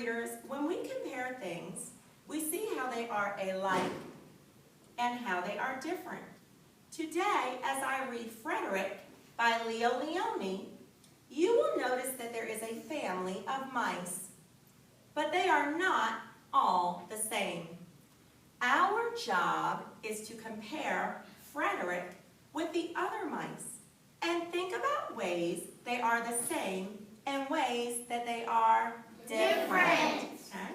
readers, when we compare things, we see how they are alike and how they are different. Today, as I read Frederick by Leo Leone, you will notice that there is a family of mice, but they are not all the same. Our job is to compare Frederick with the other mice and think about ways they are the same and ways that they are different. Okay?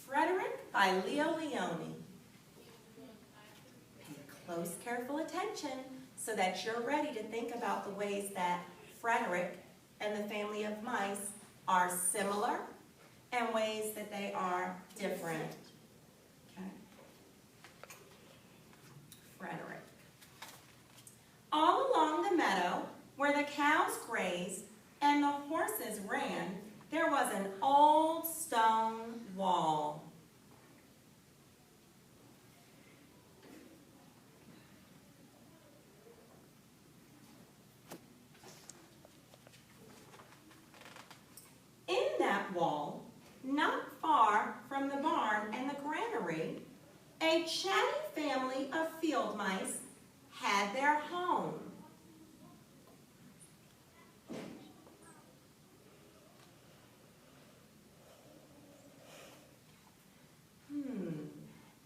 Frederick by Leo Leone. Pay close, careful attention so that you're ready to think about the ways that Frederick and the family of mice are similar and ways that they are different. Okay? Frederick. All along the meadow, where the cows grazed and the horses ran, there was an old stone wall. In that wall, not far from the barn and the granary, a chatty family of field mice had their home.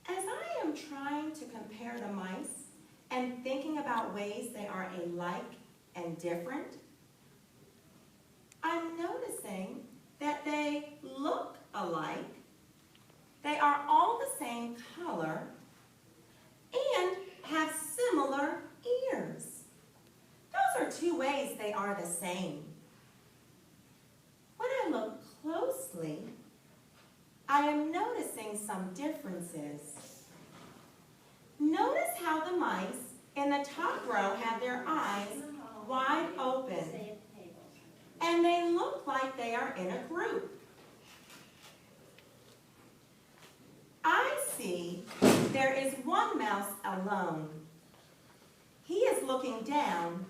As I am trying to compare the mice and thinking about ways they are alike and different, I'm noticing that they look alike, they are all the same color, and have similar ears. Those are two ways they are the same. When I look closely, I am noticing some differences. Notice how the mice in the top row have their eyes wide open, and they look like they are in a group. I see there is one mouse alone. He is looking down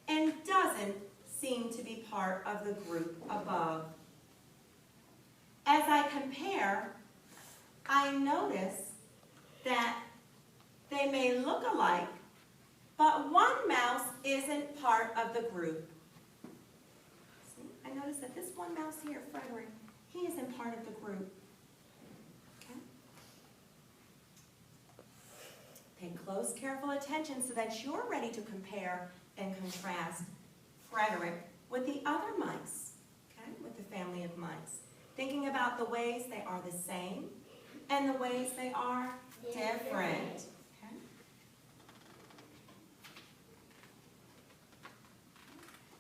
and doesn't seem to be part of the group above. As I compare, I notice that they may look alike, but one mouse isn't part of the group. See, I notice that this one mouse here, Frederick, he isn't part of the group. Okay? Pay close, careful attention so that you're ready to compare and contrast Frederick with the other mice, okay, with the family of mice. Thinking about the ways they are the same and the ways they are different. Okay?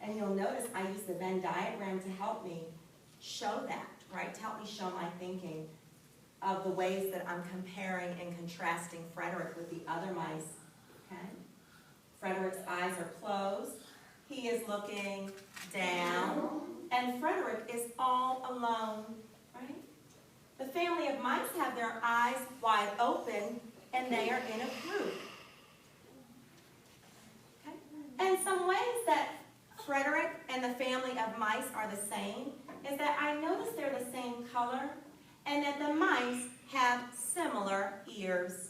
And you'll notice I use the Venn diagram to help me show that, right? To help me show my thinking of the ways that I'm comparing and contrasting Frederick with the other mice. Okay? Frederick's eyes are closed. He is looking down. And Frederick is all alone, right? The family of mice have their eyes wide open, and they are in a group. Okay? And some ways that Frederick and the family of mice are the same is that I notice they're the same color, and that the mice have similar ears.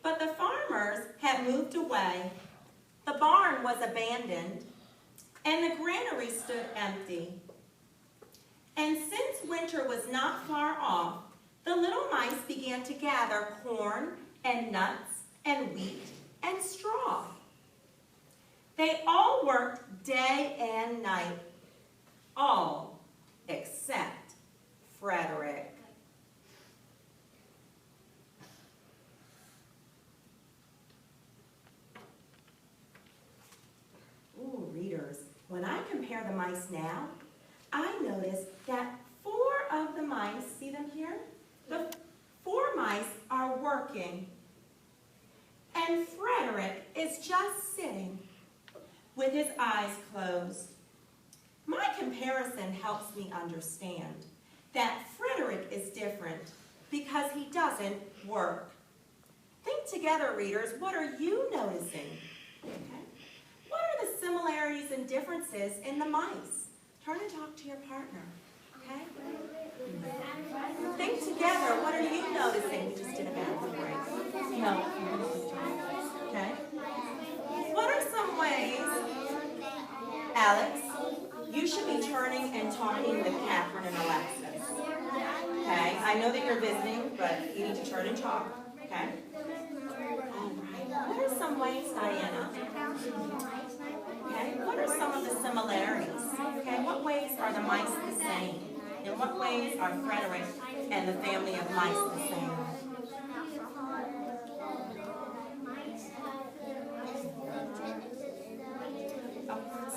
But the farmers had moved away. The barn was abandoned, and the granary stood empty. And since winter was not far off, the little mice began to gather corn and nuts and wheat and straw. They all worked day and night, all except Frederick. Readers, when I compare the mice now, I notice that 4 of the mice, see them here? The 4 mice are working, and Frederick is just sitting with his eyes closed. My comparison helps me understand that Frederick is different because he doesn't work. Think together, readers, what are you noticing? Okay? What are the similarities and differences in the mice. Turn and talk to your partner, okay? Think together, what are you noticing? We just did a bathroom break. No. Okay? What are some ways, Alex, you should be turning and talking with Catherine and Alexis? Okay? I know that you're visiting, but you need to turn and talk, okay? What are some ways, Diana? Okay, what are some of the similarities? Okay, what ways are the mice the same? In what ways are Frederick and the family of mice the same?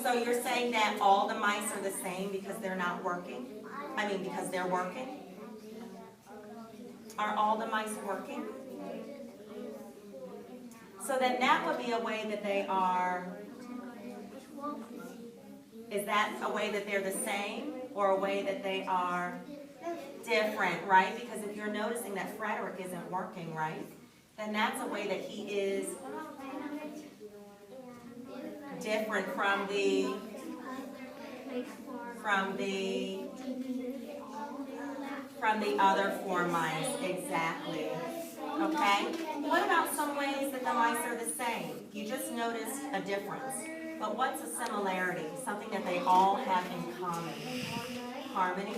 So you're saying that all the mice are the same because they're not working? I mean, because they're working? Are all the mice working? So then that would be a way that they are, is that a way that they're the same or a way that they are different, right? Because if you're noticing that Frederick isn't working, right, then that's a way that he is different from the other four mice, exactly. Okay? What about some ways that the mice are the same? You just noticed a difference. But what's a similarity? Something that they all have in common. Harmony?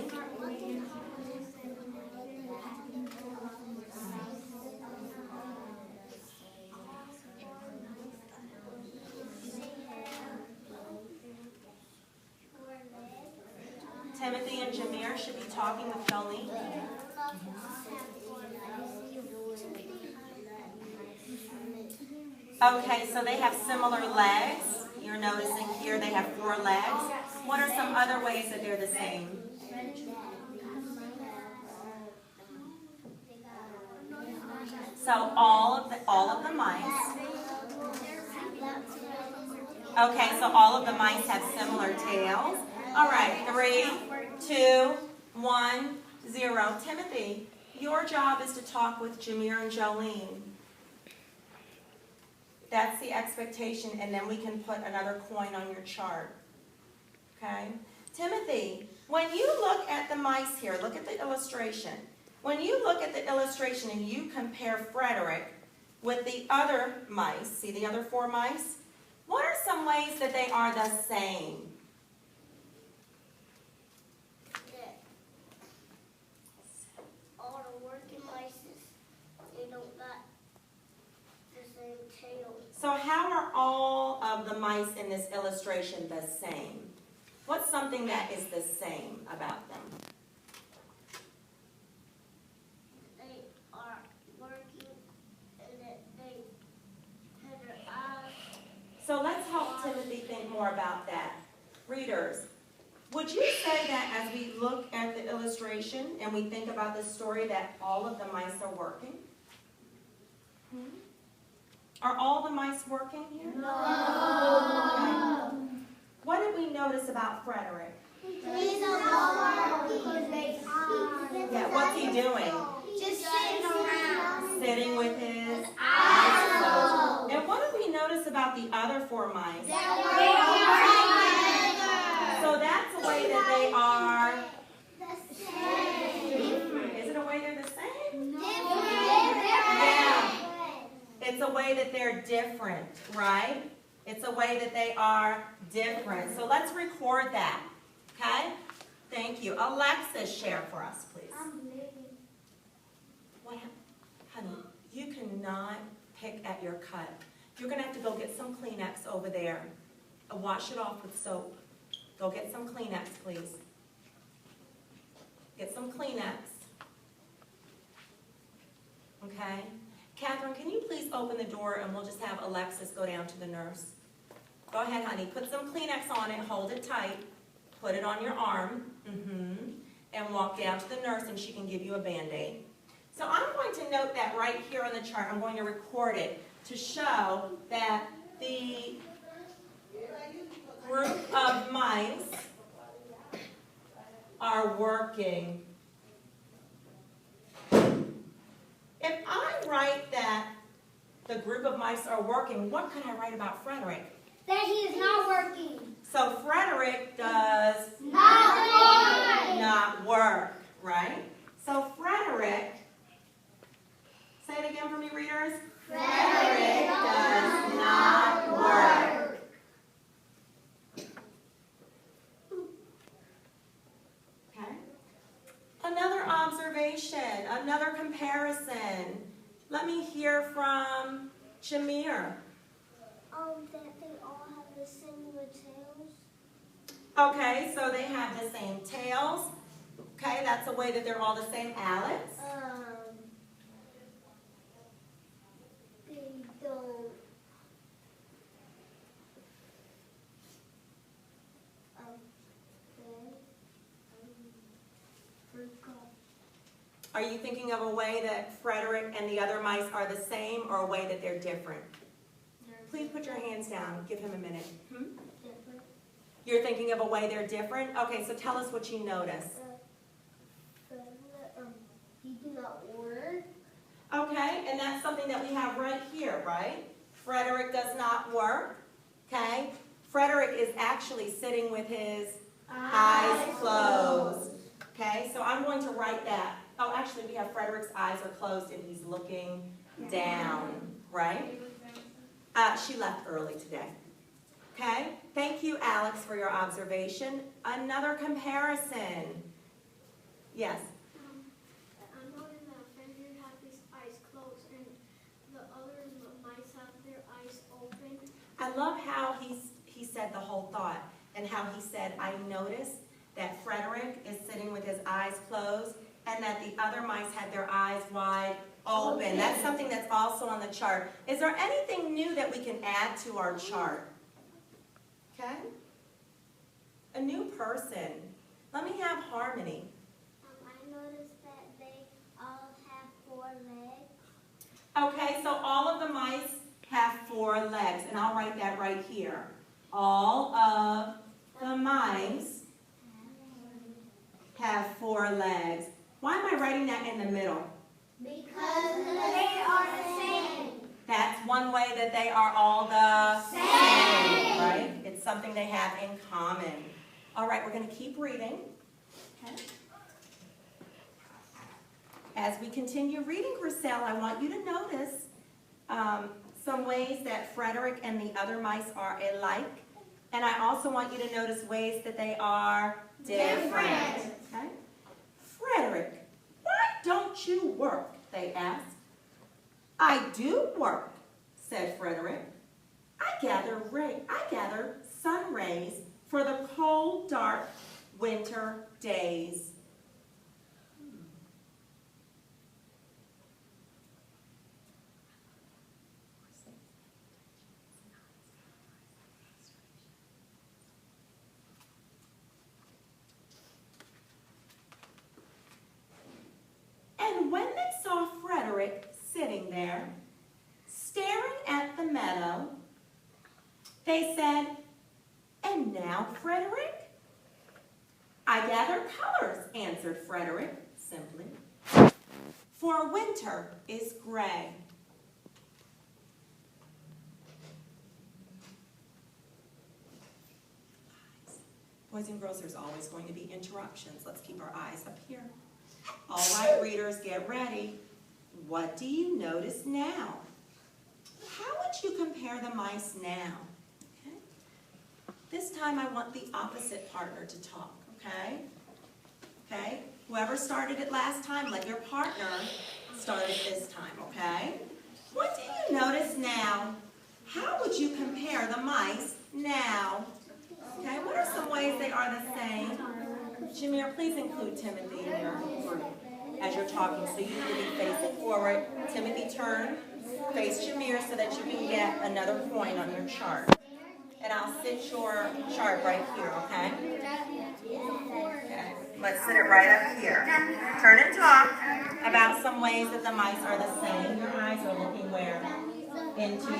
Timothy and Jameer should be talking with Jolene. Okay, so they have similar legs. You're noticing here they have 4 legs. What are some other ways that they're the same? So all of the mice. Okay, so all of the mice have similar tails. All right, 3, 2, 1, 0. Timothy, your job is to talk with Jameer and Jolene. That's the expectation, and then we can put another coin on your chart. Okay? Timothy, when you look at the mice here, look at the illustration. When you look at the illustration and you compare Frederick with the other mice, see the other 4 mice? What are some ways that they are the same? All the working mice, they don't got the same tail. So how are all of the mice in this illustration the same? What's something that is the same about them? They are working and that they have their eyes. So let's help Timothy think more about that. Readers, would you say that as we look at the illustration and we think about this story that all of the mice are working? Are all the mice working here? No. Okay. What did we notice about Frederick? He's alone because they Yeah, what's he doing? just sitting around. Sitting with his eyes closed. And what did we notice about the other 4 mice? So that's a way that they are The same. Is it a way they're the same? Yeah. It's a way that they're different, right? It's a way that they are different. So let's record that, okay? Thank you. Alexis, share for us, please. What, honey, you cannot pick at your cut. You're going to have to go get some Kleenex over there. Wash it off with soap. Go get some Kleenex, please. Get some Kleenex. Okay? Catherine, can you please open the door and we'll just have Alexis go down to the nurse? Go ahead, honey. Put some Kleenex on it. Hold it tight. Put it on your arm. And walk down to the nurse and she can give you a Band-Aid. So I'm going to note that right here on the chart. I'm going to record it to show that the group of mice are working. If I write that the group of mice are working, what could I write about Frederick? That he is not working. So Frederick comparison. Let me hear from Jameer. That they all have the similar tails. Okay, so they have the same tails. Okay, that's a way that they're all the same. Alex? They don't. Forgot. Are you thinking of a way that Frederick and the other mice are the same or a way that they're different? Please put your hands down. Give him a minute. Different. You're thinking of a way they're different? Okay, so tell us what you notice. He do not work. Okay, and that's something that we have right here, right? Frederick does not work. Okay? Frederick is actually sitting with his eyes closed. Okay, so I'm going to write that. Oh, actually, we have Frederick's eyes are closed and he's looking down, right? She left early today. Okay, thank you, Alex, for your observation. Another comparison. Yes? I noticed that Frederick had his eyes closed and the other mice have their eyes open. I love how he said the whole thought and how he said, I noticed that Frederick is sitting with his eyes closed and that the other mice had their eyes wide open. That's something that's also on the chart. Is there anything new that we can add to our chart? Okay? A new person. Let me have Harmony. I noticed that they all have 4 legs. Okay, so all of the mice have 4 legs, and I'll write that right here. All of the mice have 4 legs. Why am I writing that in the middle? Because they are the same. That's one way that they are all the same, right? It's something they have in common. All right, we're going to keep reading. Okay. As we continue reading, Griselle, I want you to notice some ways that Frederick and the other mice are alike. And I also want you to notice ways that they are different. Okay? Frederick, why don't you work? They asked. I do work, said Frederick. I gather sun rays for the cold, dark winter days. And when they saw Frederick sitting there, staring at the meadow, they said, and now, Frederick? I gather colors, answered Frederick simply, for winter is gray. Boys and girls, there's always going to be interruptions. Let's keep our eyes up here. All right, readers, get ready. What do you notice now? How would you compare the mice now? Okay. This time I want the opposite partner to talk, okay? Okay? Whoever started it last time, let your partner start it this time, okay? What do you notice now? How would you compare the mice now? Okay, what are some ways they are the same? Jameer, please include Timothy in your group as you're talking. So you need to be facing forward. Timothy, turn, face Jameer so that you can get another point on your chart. And I'll sit your chart right here, okay? Okay, let's sit it right up here. Turn and talk about some ways that the mice are the same. Your eyes are looking where? Into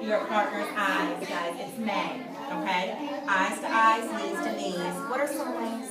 your partner's eyes, guys. It's May, okay? Eyes to eyes, knees to knees. What are some ways?